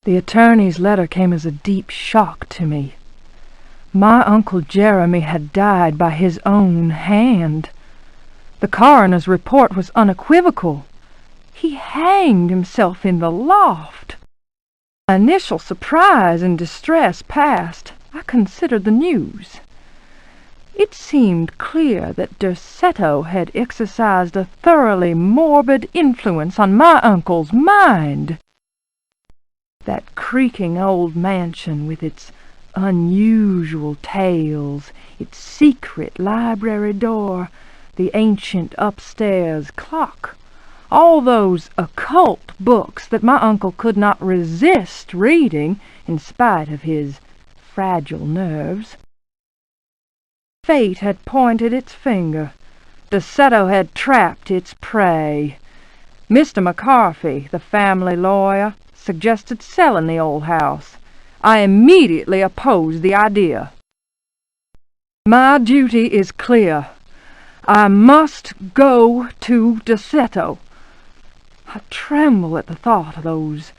The attorney's letter came as a deep shock to me. My Uncle Jeremy had died by his own hand. The coroner's report was unequivocal. He hanged himself in the loft. My initial surprise and distress past, I considered the news. It seemed clear that Derceto had exercised a thoroughly morbid influence on my uncle's mind. That creaking old mansion with its unusual tales, its secret library door, the ancient upstairs clock, all those occult books that my uncle could not resist reading in spite of his fragile nerves. Fate had pointed its finger. Derceto had trapped its prey. Mr. McCarthy, the family lawyer, suggested selling the old house. I immediately opposed the idea. My duty is clear. I must go to Derceto. I tremble at the thought of those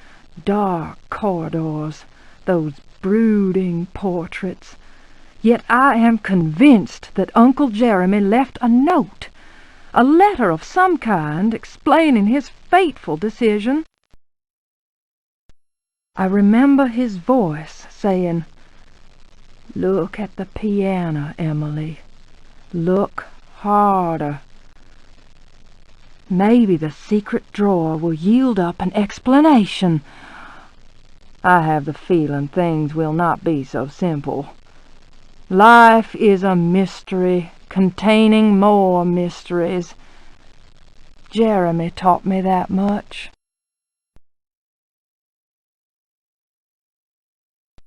dark corridors, those brooding portraits. Yet I am convinced that Uncle Jeremy left a note, a letter of some kind explaining his fateful decision. I remember his voice saying, "Look at the piano, Emily. Look harder. Maybe the secret drawer will yield up an explanation. I have the feeling things will not be so simple. Life is a mystery containing more mysteries. Jeremy taught me that much."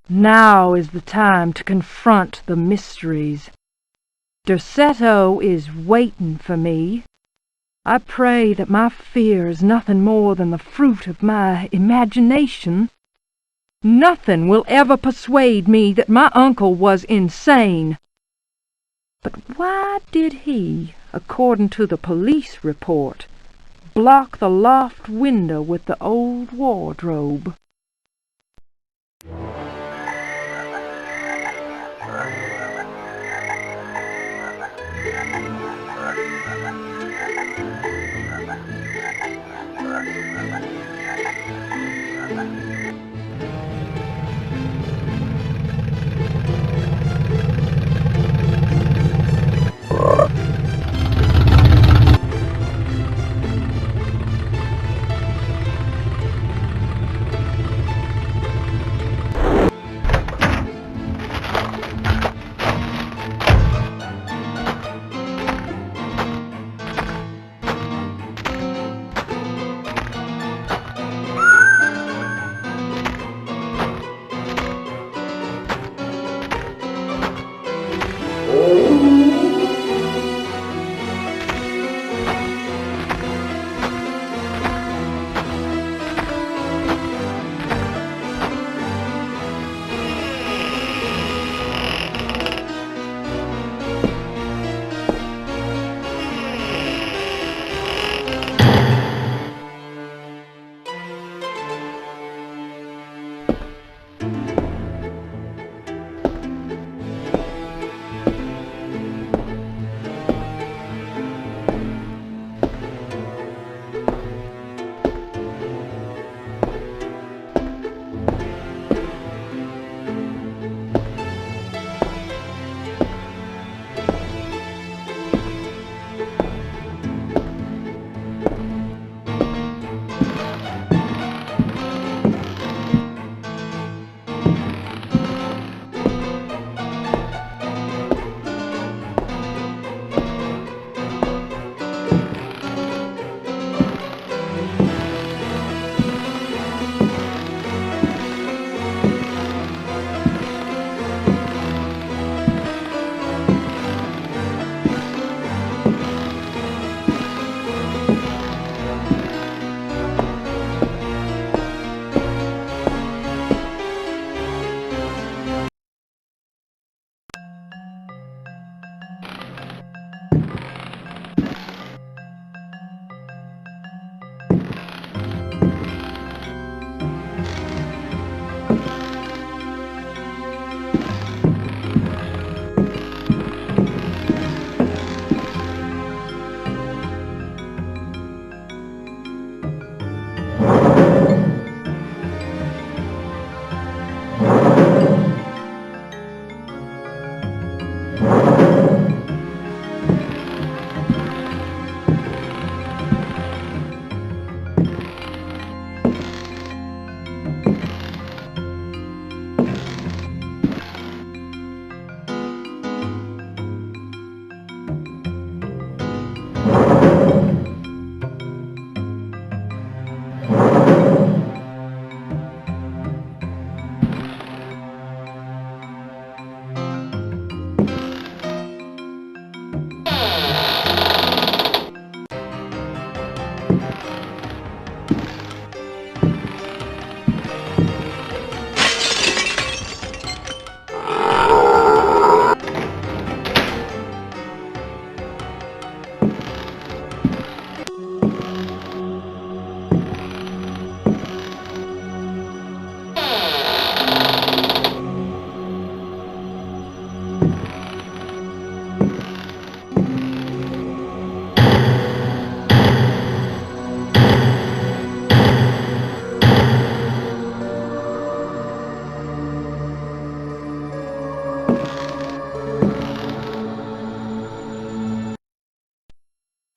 Now is the time to confront the mysteries. Derceto is waiting for me. I pray that my fear is nothing more than the fruit of my imagination. Nothing will ever persuade me that my uncle was insane. But why did he, according to the police report, block the loft window with the old wardrobe?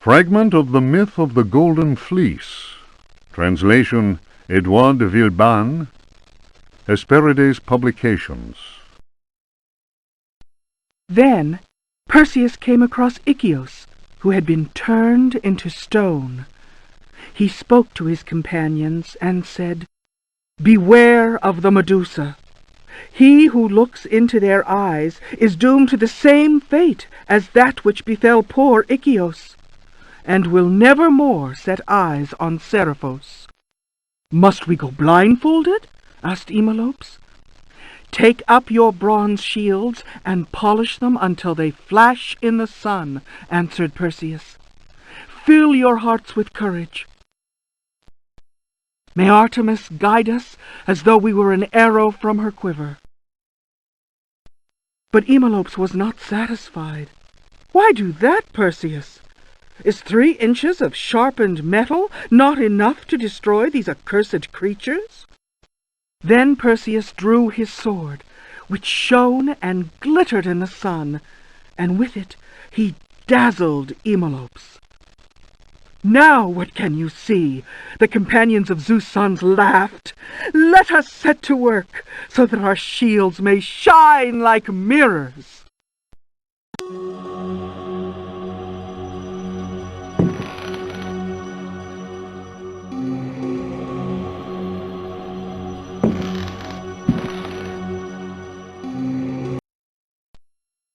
Fragment of the Myth of the Golden Fleece. Translation Edouard de Villeban. Hesperides Publications. Then Perseus came across Ichthys, who had been turned into stone. He spoke to his companions and said, "Beware of the Medusa. He who looks into their eyes is doomed to the same fate as that which befell poor Ichthys, and will never more set eyes on Seriphos." "Must we go blindfolded?" asked Eumolpus. "Take up your bronze shields and polish them until they flash in the sun," answered Perseus. "Fill your hearts with courage. May Artemis guide us as though we were an arrow from her quiver." But Eumolpus was not satisfied. "Why do that, Perseus? Is 3 inches of sharpened metal not enough to destroy these accursed creatures?" Then Perseus drew his sword, which shone and glittered in the sun, and with it he dazzled Eumolpus. "Now what can you see?" the companions of Zeus' sons laughed. "Let us set to work, so that our shields may shine like mirrors."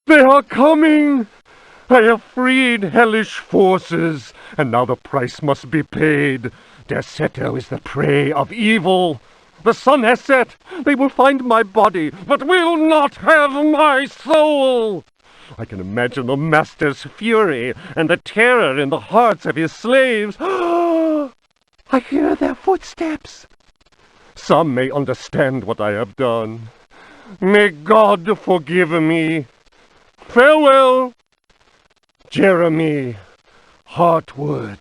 They are coming! I have freed hellish forces, and now the price must be paid. Derceto is the prey of evil. The sun has set. They will find my body, but will not have my soul. I can imagine the master's fury and the terror in the hearts of his slaves. I hear their footsteps. Some may understand what I have done. May God forgive me. Farewell, Jeremy Hartwood.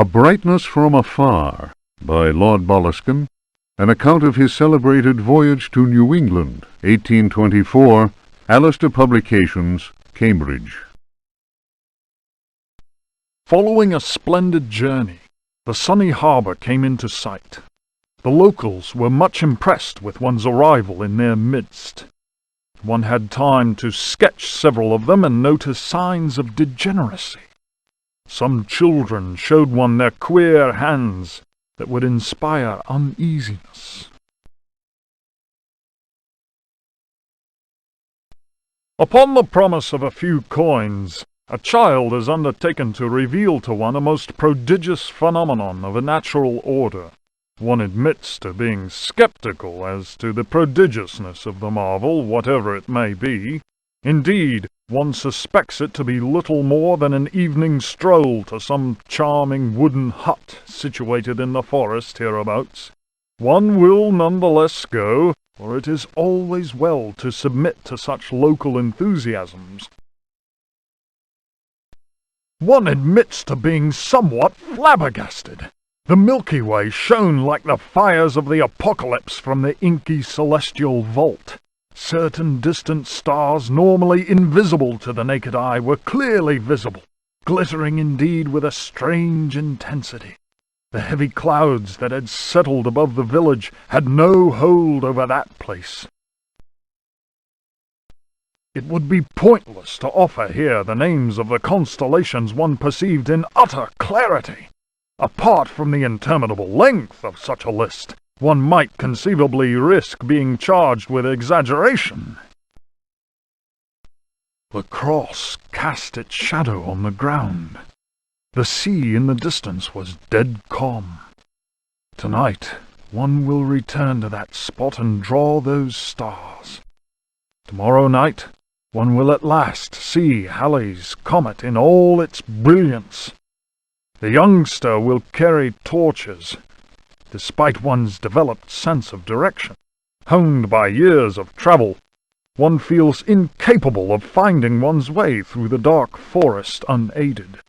A Brightness from Afar by Lord Boleskine An account of his celebrated voyage to New England, 1824, Alistair Publications, Cambridge. Following a splendid journey, the sunny harbour came into sight. The locals were much impressed with one's arrival in their midst. One had time to sketch several of them and notice signs of degeneracy. Some children showed one their queer hands that would inspire uneasiness. Upon the promise of a few coins, a child is undertaken to reveal to one a most prodigious phenomenon of a natural order. One admits to being skeptical as to the prodigiousness of the marvel, whatever it may be. Indeed, one suspects it to be little more than an evening stroll to some charming wooden hut situated in the forest hereabouts. One will nonetheless go, for it is always well to submit to such local enthusiasms. One admits to being somewhat flabbergasted. The Milky Way shone like the fires of the apocalypse from the inky celestial vault. Certain distant stars, normally invisible to the naked eye, were clearly visible, glittering indeed with a strange intensity. The heavy clouds that had settled above the village had no hold over that place. It would be pointless to offer here the names of the constellations one perceived in utter clarity. Apart from the interminable length of such a list, one might conceivably risk being charged with exaggeration. The cross cast its shadow on the ground. The sea in the distance was dead calm. Tonight, one will return to that spot and draw those stars. Tomorrow night, one will at last see Halley's comet in all its brilliance. The youngster will carry torches, despite one's developed sense of direction. Honed by years of travel, one feels incapable of finding one's way through the dark forest unaided.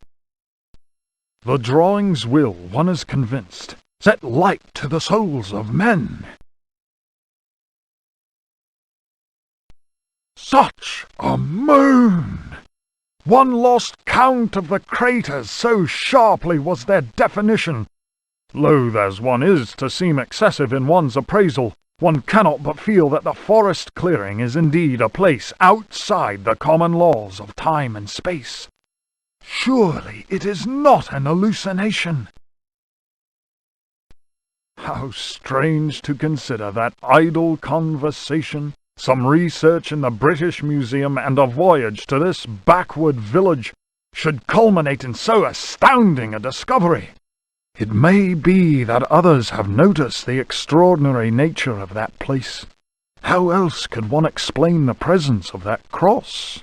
The drawings will, one is convinced, set light to the souls of men. Such a moon! One lost count of the craters, so sharply was their definition. Loath as one is to seem excessive in one's appraisal, one cannot but feel that the forest clearing is indeed a place outside the common laws of time and space. Surely it is not an hallucination. How strange to consider that idle conversation, some research in the British Museum, and a voyage to this backward village should culminate in so astounding a discovery. It may be that others have noticed the extraordinary nature of that place. How else could one explain the presence of that cross?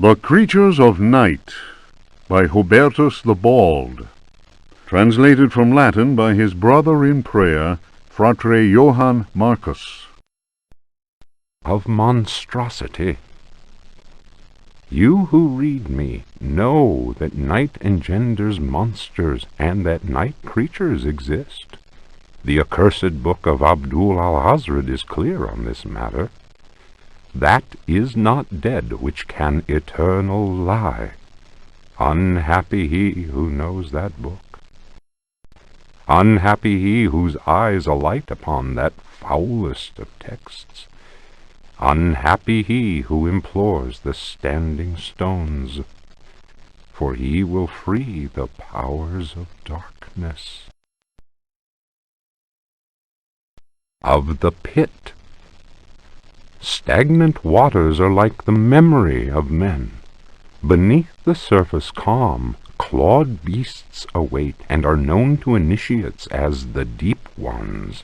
The Creatures of Night by Hubertus the Bald, translated from Latin by his brother in prayer, Fratre Johann Marcus. Of monstrosity. You who read me know that night engenders monsters, and that night creatures exist. The accursed book of Abdul al-Hazred is clear on this matter. That is not dead which can eternal lie. Unhappy he who knows that book. Unhappy he whose eyes alight upon that foulest of texts. Unhappy he who implores the standing stones, for he will free the powers of darkness. Of the pit. Stagnant waters are like the memory of men. Beneath the surface calm clawed beasts await, and are known to initiates as the Deep Ones.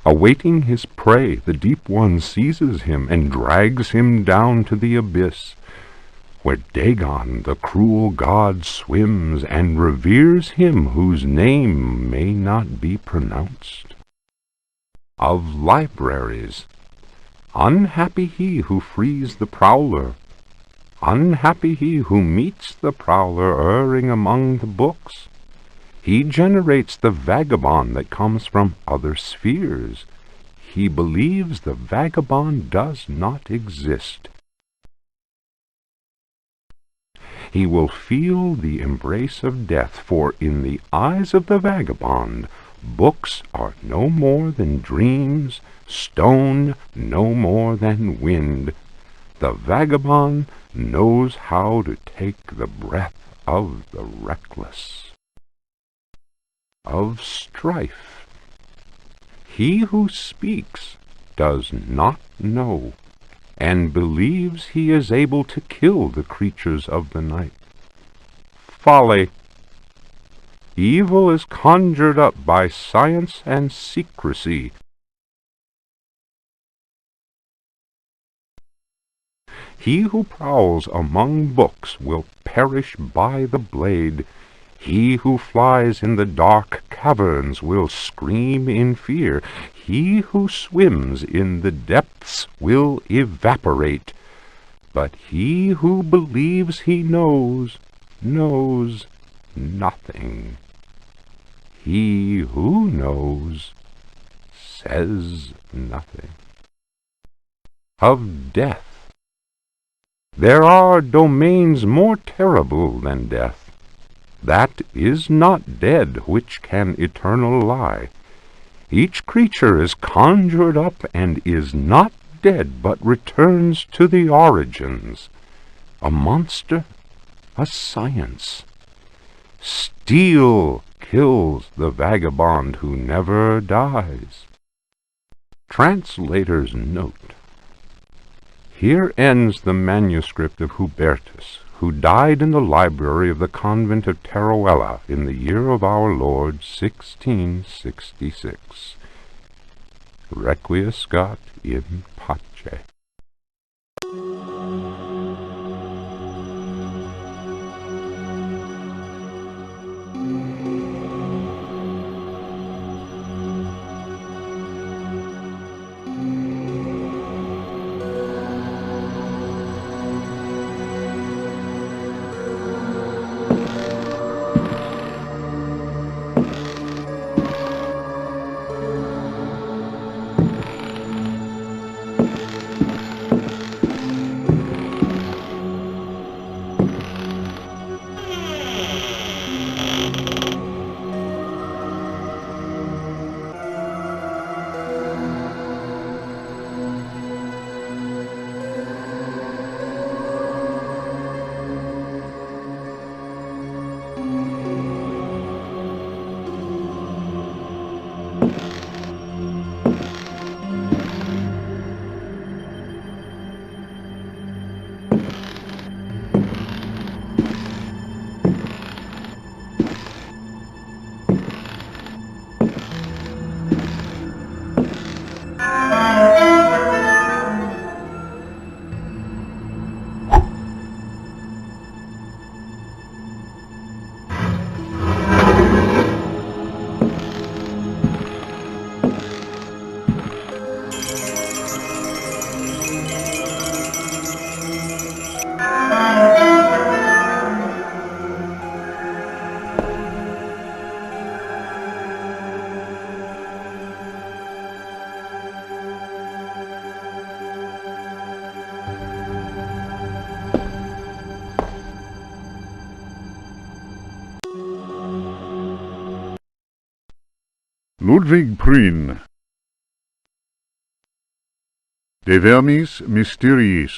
Awaiting his prey, the Deep One seizes him and drags him down to the abyss, where Dagon, the cruel god, swims and reveres him whose name may not be pronounced. Of libraries, unhappy he who frees the prowler, unhappy he who meets the prowler erring among the books. He generates the vagabond that comes from other spheres. He believes the vagabond does not exist. He will feel the embrace of death, for in the eyes of the vagabond, books are no more than dreams, stone no more than wind. The vagabond knows how to take the breath of the reckless. Of strife, he who speaks does not know, and believes he is able to kill the creatures of the night. Folly. Evil is conjured up by science and secrecy. He who prowls among books will perish by the blade. He who flies in the dark caverns will scream in fear. He who swims in the depths will evaporate. But he who believes he knows, knows nothing. He who knows says nothing. Of death. There are domains more terrible than death. That is not dead which can eternal lie. Each creature is conjured up and is not dead, but returns to the origins. A monster, a science. Steel kills the vagabond who never dies. Translator's note. Here ends the manuscript of Hubertus, who died in the library of the convent of Teruel in the year of our Lord 1666. Requiescat in pace. Ludwig Prien. De vermis mysteriis.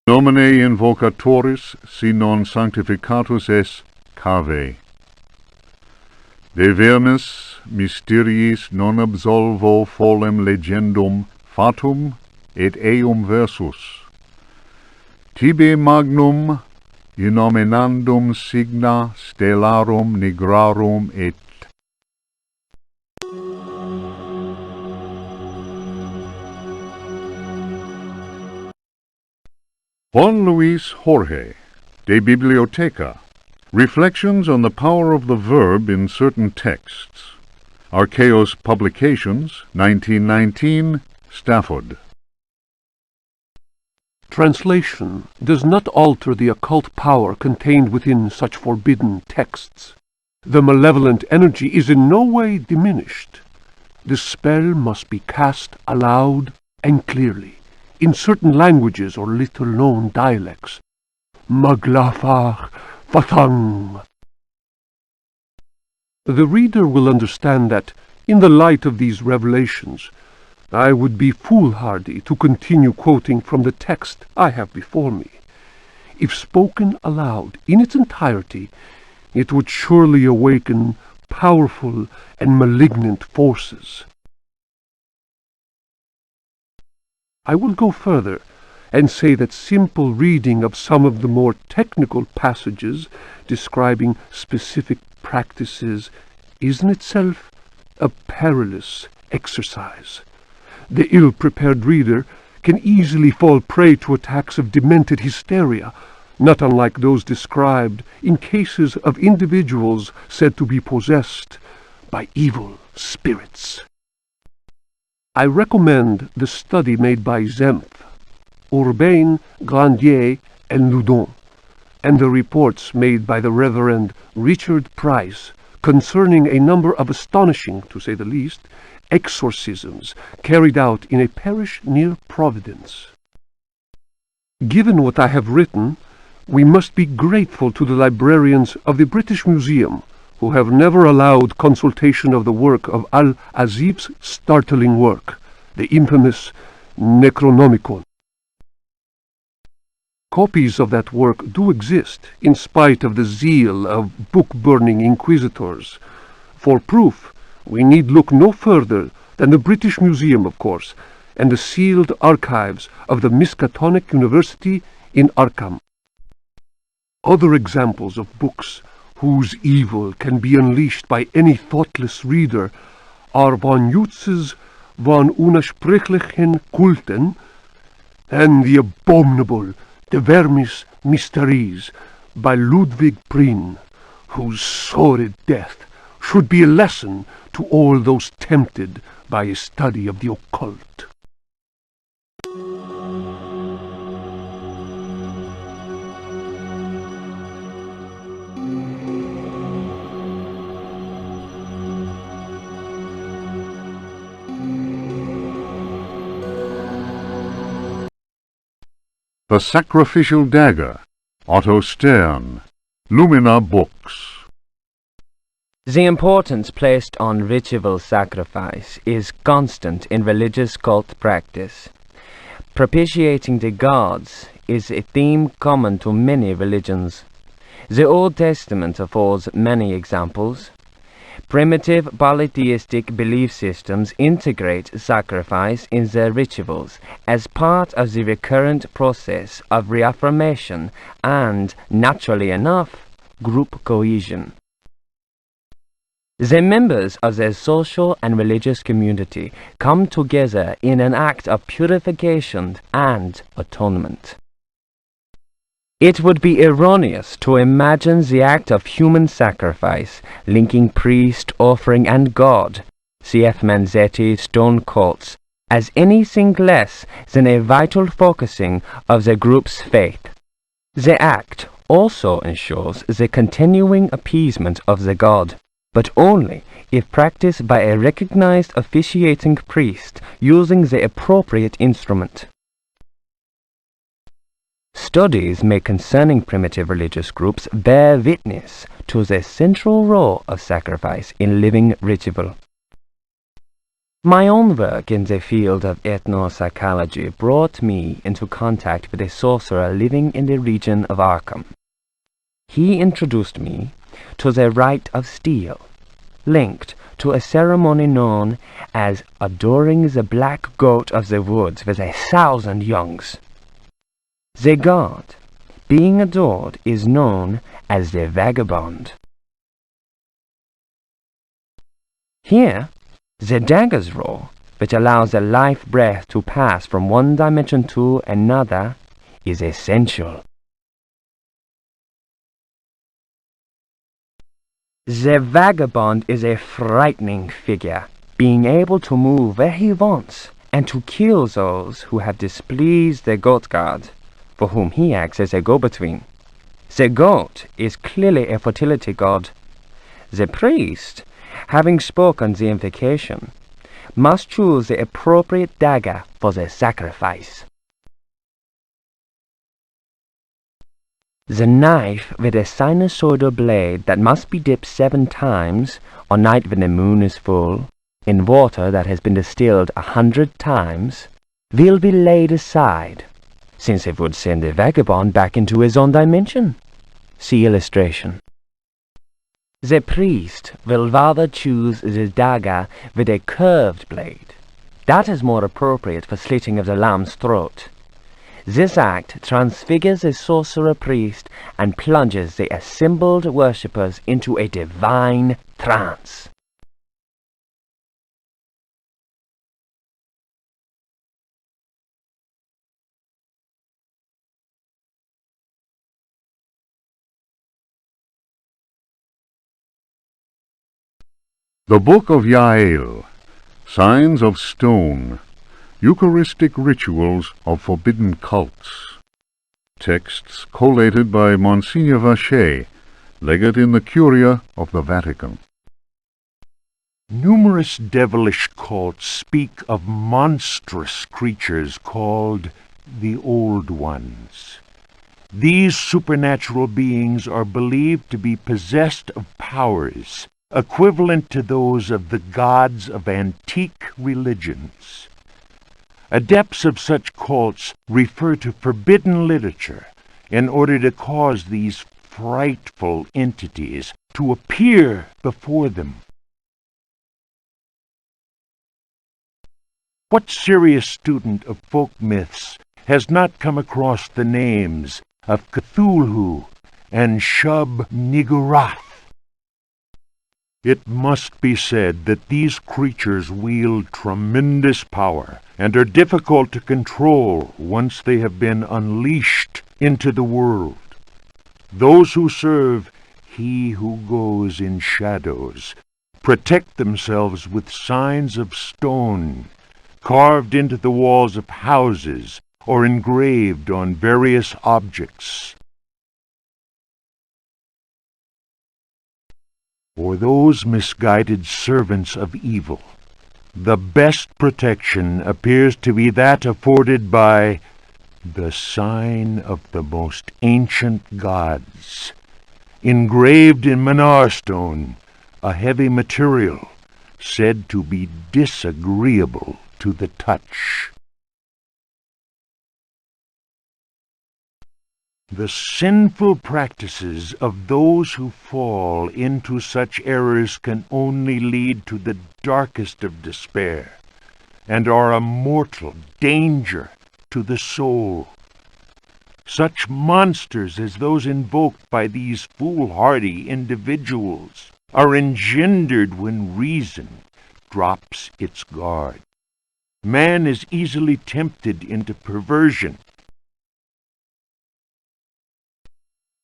Nomine invocatoris si non sanctificatus es cave. De vermis mysteriis non absolvo folem legendum fatum et eum versus. tibi magnum inominandum signa stellarum nigrarum et. Juan Luis Jorge, De Biblioteca. Reflections on the power of the verb in certain texts. Archaeos Publications, 1919, Stafford. Translation does not alter the occult power contained within such forbidden texts. The malevolent energy is in no way diminished. The spell must be cast aloud and clearly, in certain languages or little-known dialects. Maglafar Fatang. The reader will understand that, in the light of these revelations, I would be foolhardy to continue quoting from the text I have before me. If spoken aloud in its entirety, it would surely awaken powerful and malignant forces. I will go further and say that simple reading of some of the more technical passages describing specific practices is in itself a perilous exercise. The ill-prepared reader can easily fall prey to attacks of demented hysteria, not unlike those described in cases of individuals said to be possessed by evil spirits. I recommend the study made by Zempf, Urbain, Grandier, and Loudon, and the reports made by the Reverend Richard Price concerning a number of astonishing, to say the least, exorcisms carried out in a parish near Providence. Given what I have written, we must be grateful to the librarians of the British Museum, who have never allowed consultation of the work of Al-Azif's startling work, the infamous Necronomicon. Copies of that work do exist, in spite of the zeal of book-burning inquisitors. For proof, we need look no further than the British Museum, of course, and the sealed archives of the Miskatonic University in Arkham. Other examples of books whose evil can be unleashed by any thoughtless reader are von Jutz's von Unersprechlichen Kulten and the abominable De Vermis Mysteries by Ludwig Prien, whose sordid death should be a lesson to all those tempted by a study of the occult. The Sacrificial Dagger, Otto Stern, Lumina Books. The importance placed on ritual sacrifice is constant in religious cult practice. Propitiating the gods is a theme common to many religions. The Old Testament affords many examples. Primitive polytheistic belief systems integrate sacrifice in their rituals as part of the recurrent process of reaffirmation and, naturally enough, group cohesion. The members of their social and religious community come together in an act of purification and atonement. It would be erroneous to imagine the act of human sacrifice, linking priest, offering, and God, C.F. Manzetti, stone cults, as anything less than a vital focusing of the group's faith. The act also ensures the continuing appeasement of the god, but only if practiced by a recognized officiating priest using the appropriate instrument. Studies made concerning primitive religious groups bear witness to the central role of sacrifice in living ritual. My own work in the field of ethnopsychology brought me into contact with a sorcerer living in the region of Arkham. He introduced me to the rite of steel, linked to a ceremony known as adoring the black goat of the woods with 1,000 youngs. The god, being adored, is known as the vagabond. Here, the dagger's role, which allows the life breath to pass from one dimension to another, is essential. The vagabond is a frightening figure, being able to move where he wants and to kill those who have displeased the goat god, for whom he acts as a go-between. The goat is clearly a fertility god. The priest, having spoken the invocation, must choose the appropriate dagger for the sacrifice. The knife with a sinusoidal blade that must be dipped 7 times, on night when the moon is full, in water that has been distilled 100 times, will be laid aside, since it would send the vagabond back into his own dimension. See illustration. The priest will rather choose the dagger with a curved blade. That is more appropriate for slitting of the lamb's throat. This act transfigures the sorcerer priest and plunges the assembled worshippers into a divine trance. The Book of Yael, Signs of Stone, Eucharistic Rituals of Forbidden Cults. Texts collated by Monsignor Vacher, legate in the Curia of the Vatican. Numerous devilish cults speak of monstrous creatures called the Old Ones. These supernatural beings are believed to be possessed of powers equivalent to those of the gods of antique religions. Adepts of such cults refer to forbidden literature in order to cause these frightful entities to appear before them. What serious student of folk myths has not come across the names of Cthulhu and Shub-Niggurath? It must be said that these creatures wield tremendous power and are difficult to control once they have been unleashed into the world. Those who serve He Who Goes in Shadows protect themselves with signs of stone, carved into the walls of houses or engraved on various objects. For those misguided servants of evil, the best protection appears to be that afforded by the sign of the most ancient gods, engraved in Manar stone, a heavy material said to be disagreeable to the touch. The sinful practices of those who fall into such errors can only lead to the darkest of despair, and are a mortal danger to the soul. Such monsters as those invoked by these foolhardy individuals are engendered when reason drops its guard. Man is easily tempted into perversion.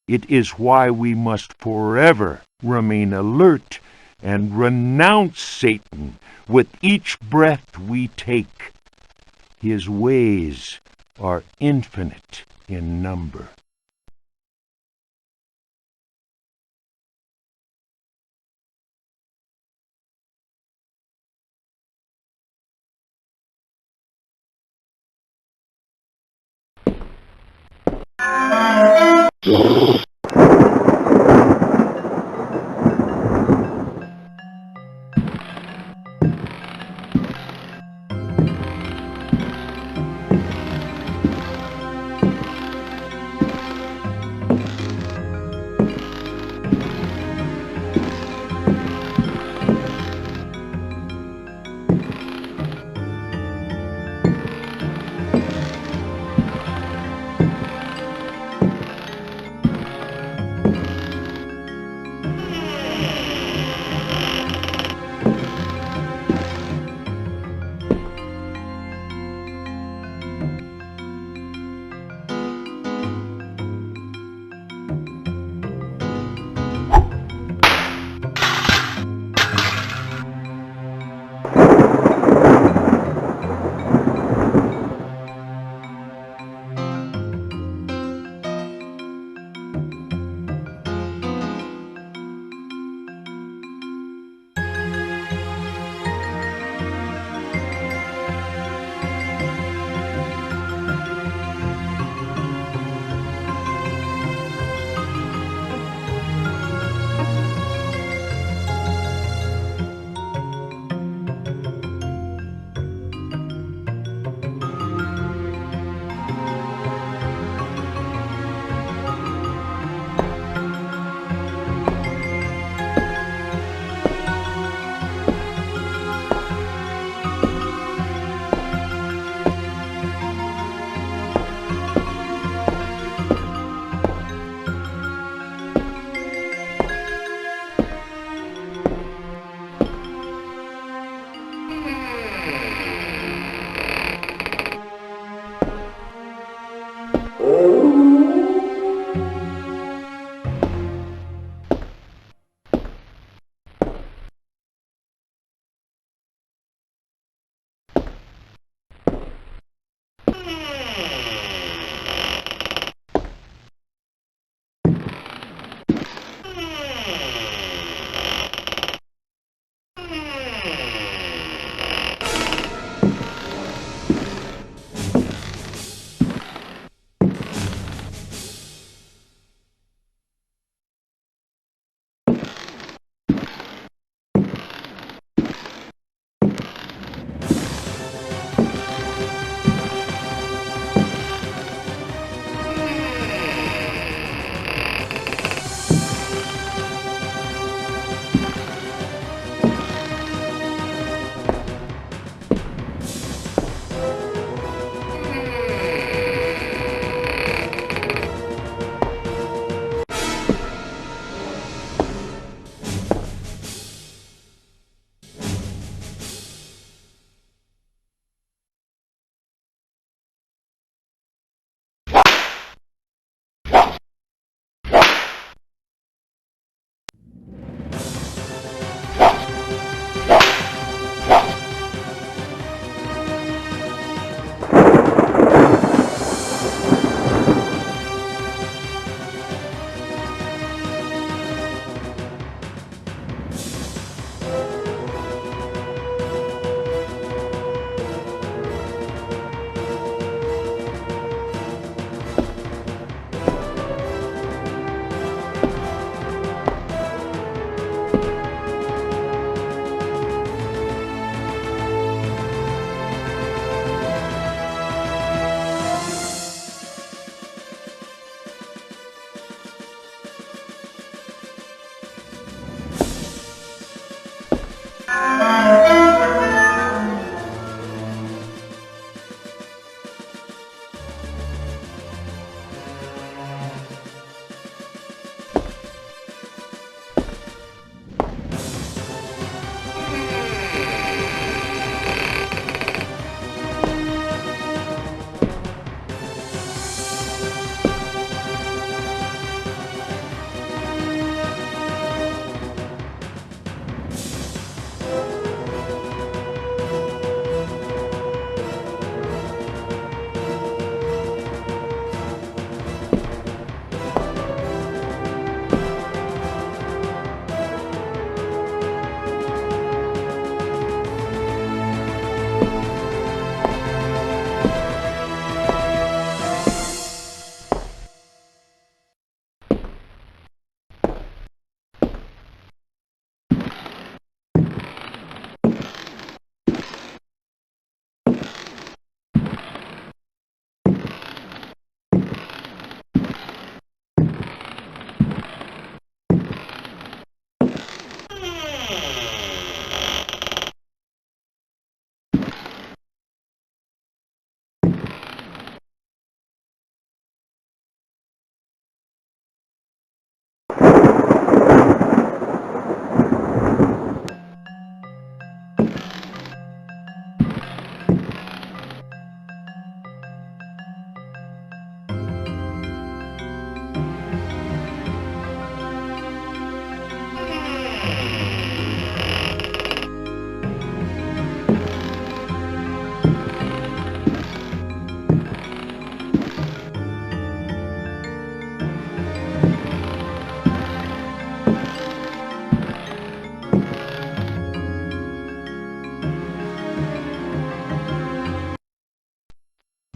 It is why we must forever remain alert and renounce Satan with each breath we take. His ways are infinite in number.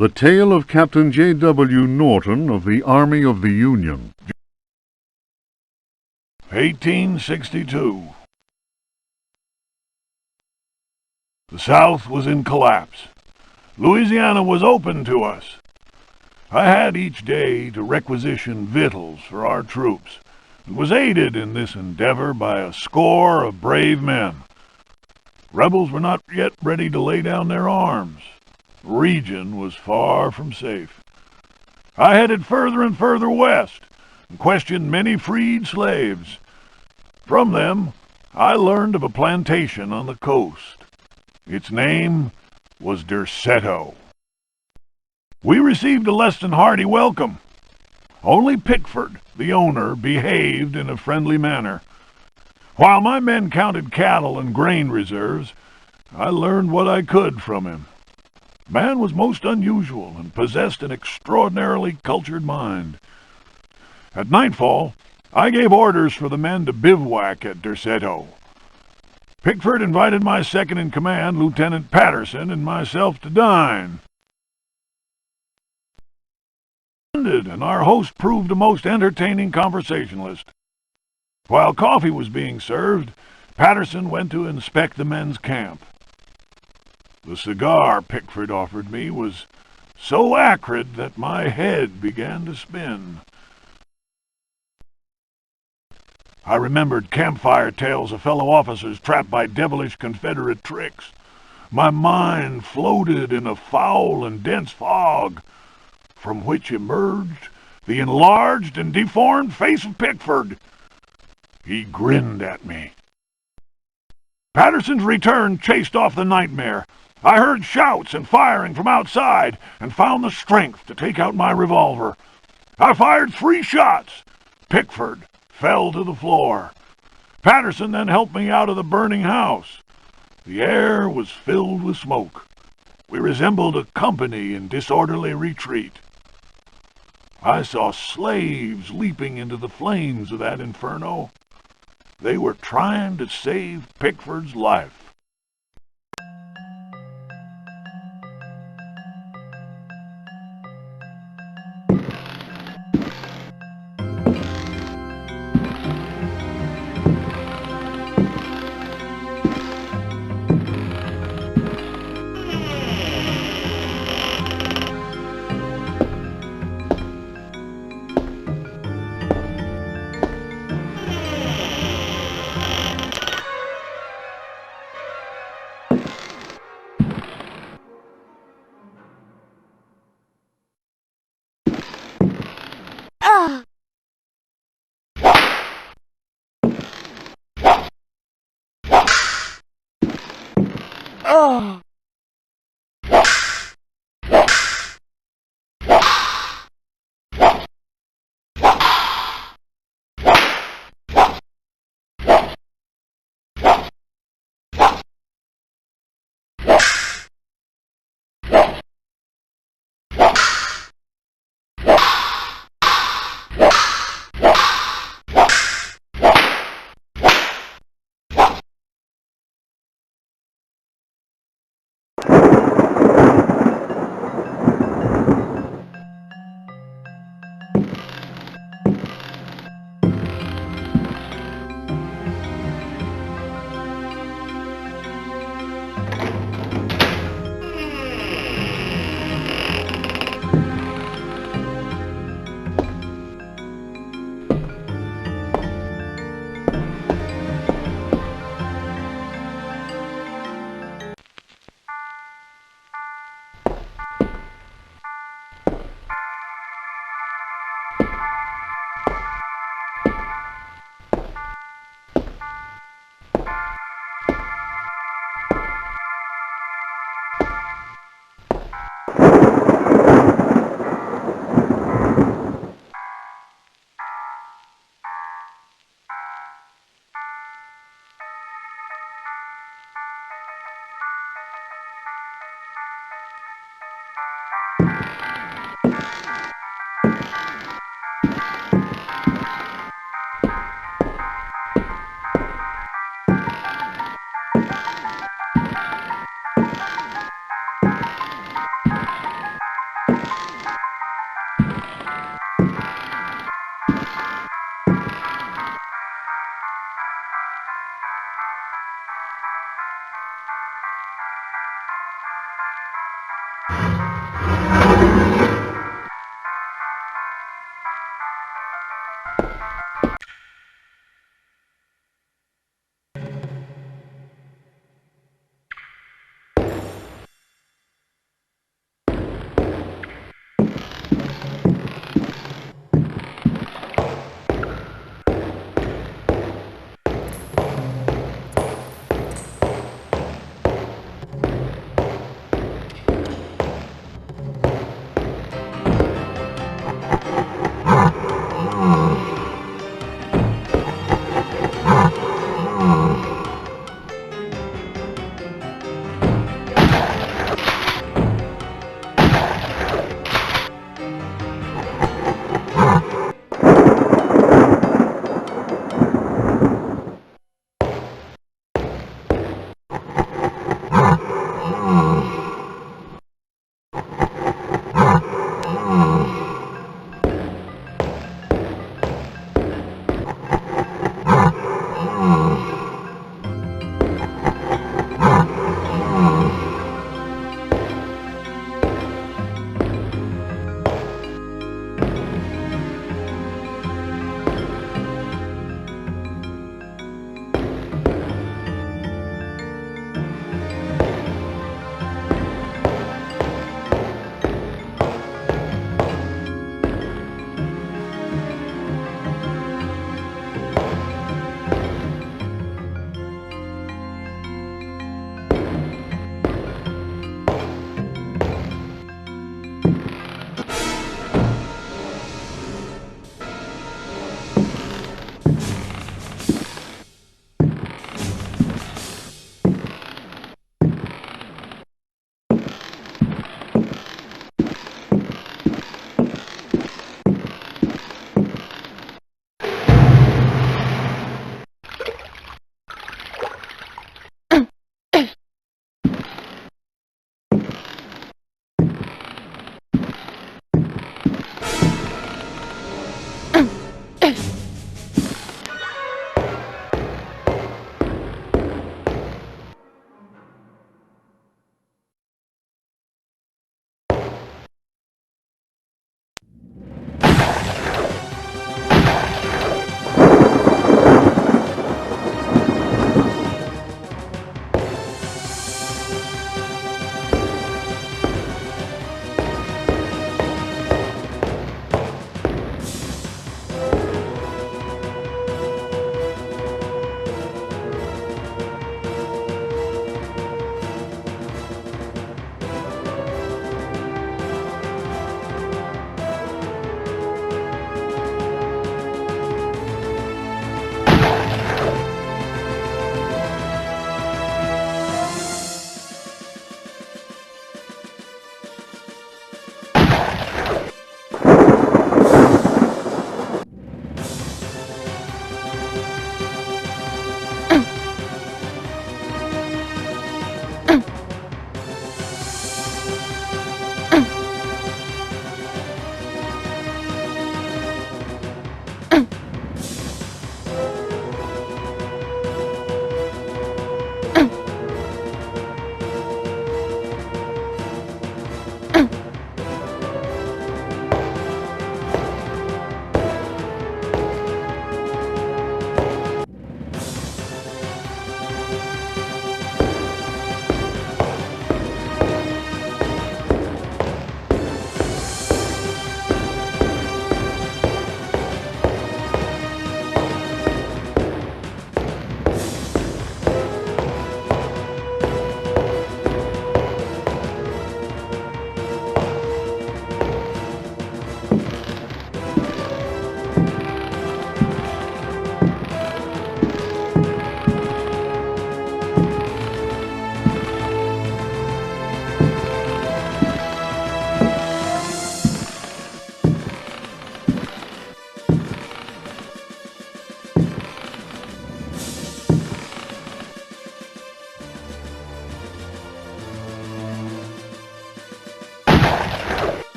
The Tale of Captain J.W. Norton of the Army of the Union. 1862. The South was in collapse. Louisiana was open to us. I had each day to requisition victuals for our troops, and was aided in this endeavor by a score of brave men. Rebels were not yet ready to lay down their arms. The region was far from safe. I headed further and further west, and questioned many freed slaves. From them, I learned of a plantation on the coast. Its name was Derceto. We received a less than hearty welcome. Only Pickford, the owner, behaved in a friendly manner. While my men counted cattle and grain reserves, I learned what I could from him. Man was most unusual and possessed an extraordinarily cultured mind. At nightfall, I gave orders for the men to bivouac at Derceto. Pickford invited my second-in-command, Lieutenant Patterson, and myself to dine. And our host proved a most entertaining conversationalist. While coffee was being served, Patterson went to inspect the men's camp. The cigar Pickford offered me was so acrid that my head began to spin. I remembered campfire tales of fellow officers trapped by devilish Confederate tricks. My mind floated in a foul and dense fog, from which emerged the enlarged and deformed face of Pickford. He grinned at me. Patterson's return chased off the nightmare. I heard shouts and firing from outside, and found the strength to take out my revolver. I fired 3 shots. Pickford fell to the floor. Patterson then helped me out of the burning house. The air was filled with smoke. We resembled a company in disorderly retreat. I saw slaves leaping into the flames of that inferno. They were trying to save Pickford's life. Oh!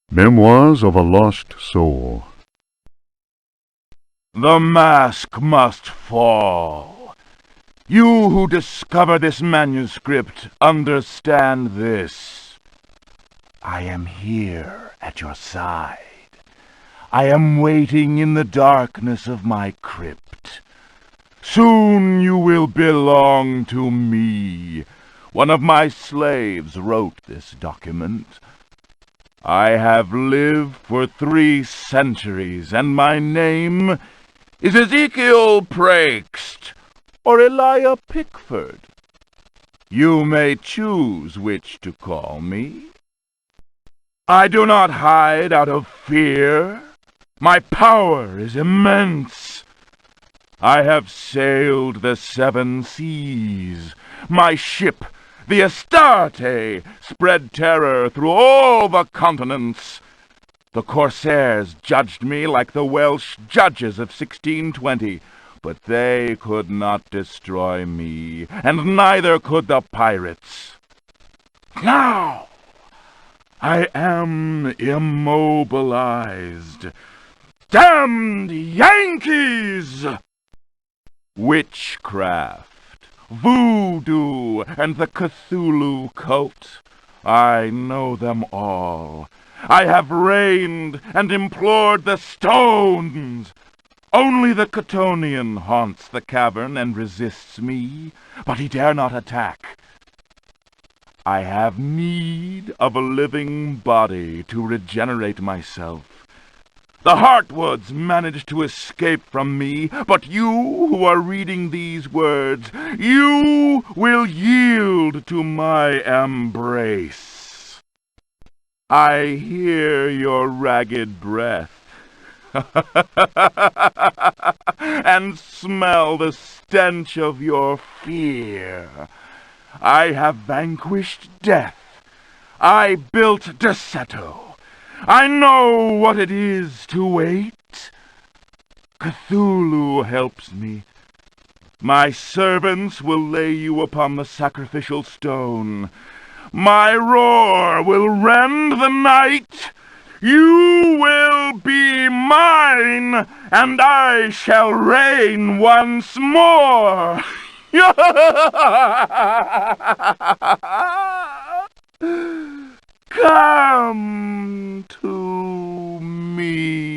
Memoirs of a Lost Soul. The mask must fall. You who discover this manuscript, understand this. I am here at your side. I am waiting in the darkness of my crypt. Soon you will belong to me. One of my slaves wrote this document. I have lived for 3 centuries, and my name is Ezekiel Prext, or Elijah Pickford. You may choose which to call me. I do not hide out of fear. My power is immense. I have sailed the 7 seas. My ship The Astarte spread terror through all the continents. The corsairs judged me like the Welsh judges of 1620, but they could not destroy me, and neither could the pirates. Now I am immobilized. Damned Yankees! Witchcraft, voodoo, and the Cthulhu cult. I know them all. I have reigned and implored the stones. Only the Catonian haunts the cavern and resists me, but he dare not attack. I have need of a living body to regenerate myself. The Heartwoods managed to escape from me, but you who are reading these words, you will yield to my embrace. I hear your ragged breath and smell the stench of your fear. I have vanquished death. I built Deseto. I know what it is to wait. Cthulhu helps me. My servants will lay you upon the sacrificial stone. My roar will rend the night. You will be mine, and I shall reign once more. Come to me.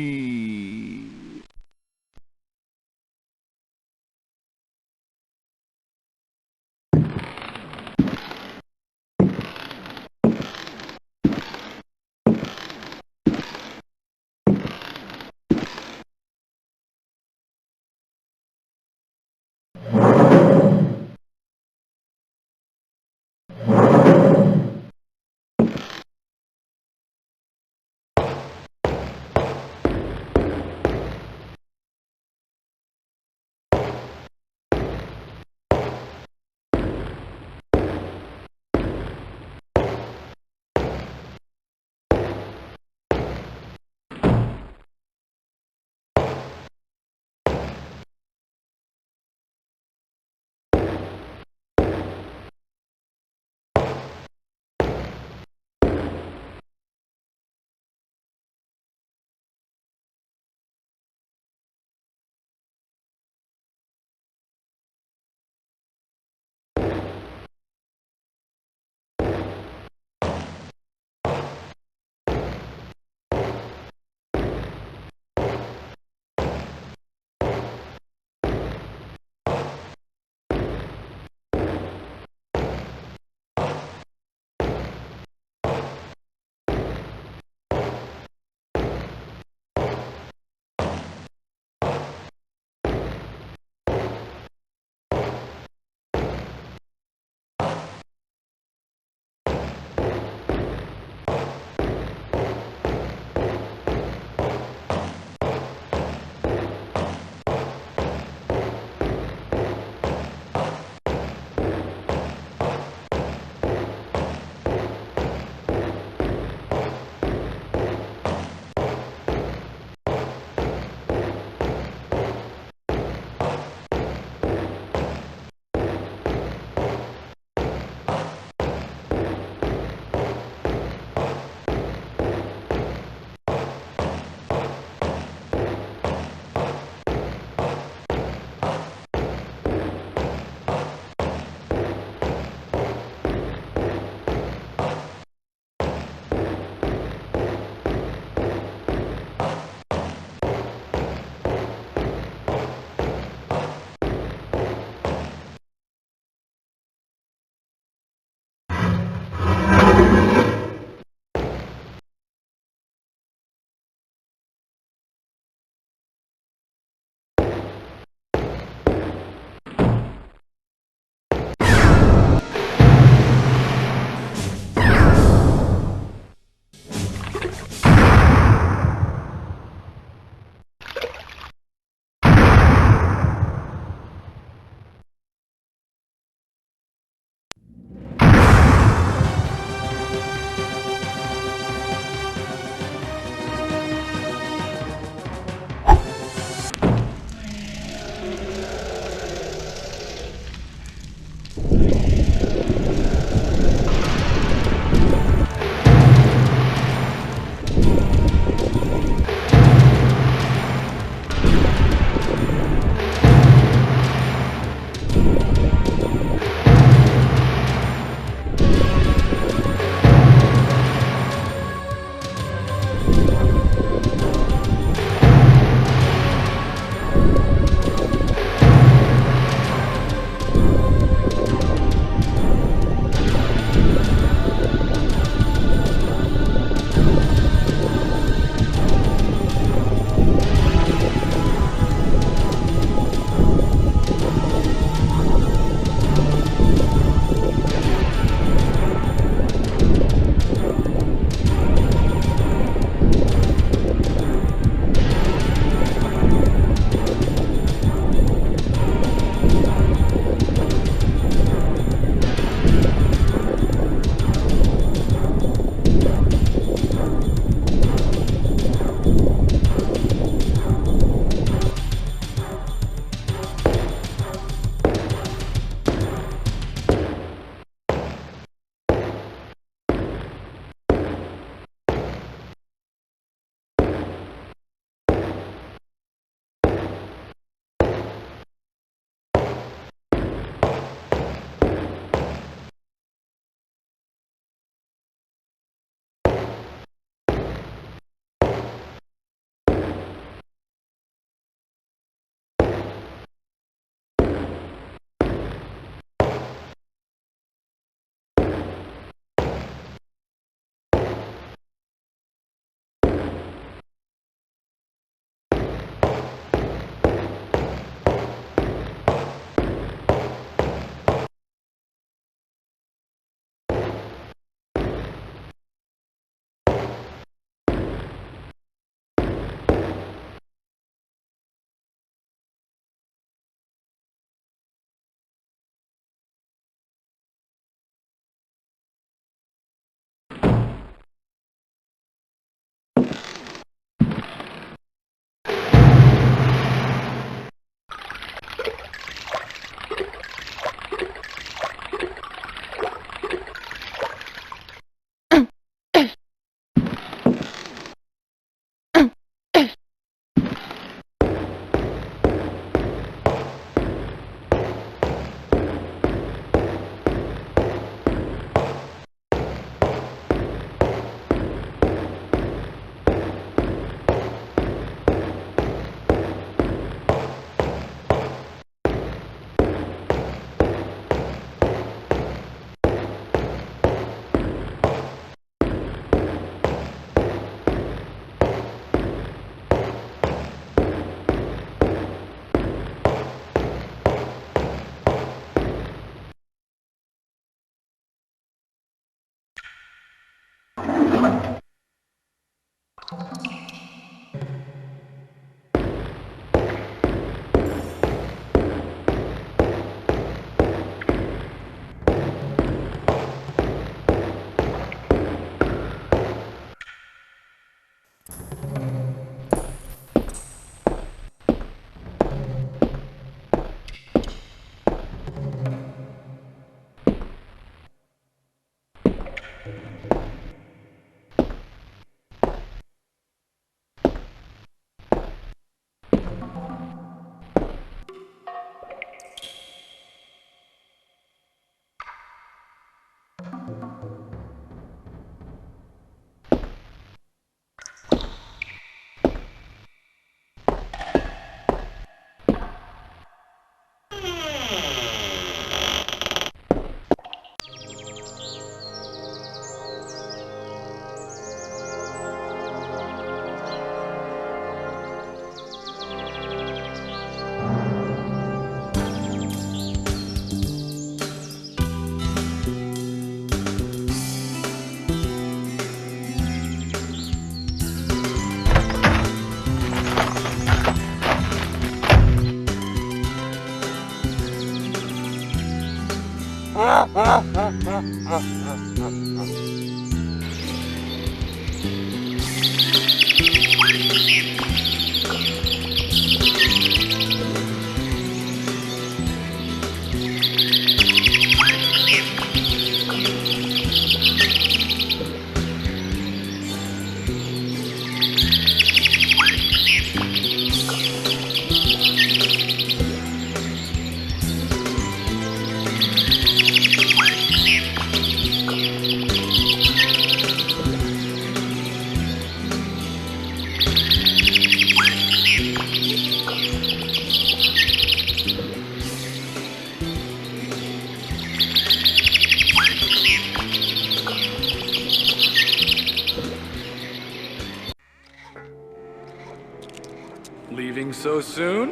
Leaving so soon?